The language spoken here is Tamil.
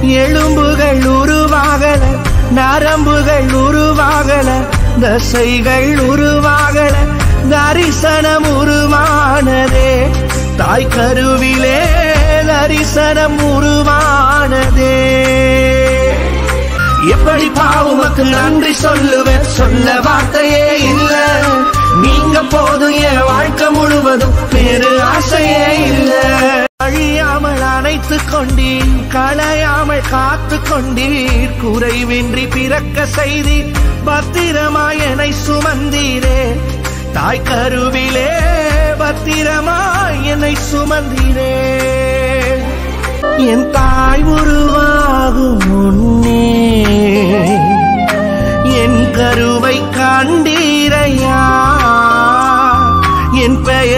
எலும்புகள் உருவாகல, நரம்புகள் உருவாகல, தசைகள் உருவாகல, தரிசனம் உருவானதே. தாய் கருவிலே தரிசனம் உருவானதே. எப்படி பாவுமக்கு நன்றி சொல்லுவேன், சொல்ல வார்த்தையே இல்ல. நீங்க போதும் என் வாழ்க்கை முழுவதும் வேறு ஆசையே இல்ல. அழியாமல் அணைத்துக் கொண்டீர், களையாமல் காத்து கொண்டீர், குறைவின்றி பிறக்க செய்தீர், பத்திரமாய் என்னை சுமந்தீரே. தாய் கருவிலே பத்திரமாய் என்னை சுமந்தீரே. என் தாய் உருவாகும் முன்னே என் கருவை கண்டீரையா, என் பெயர்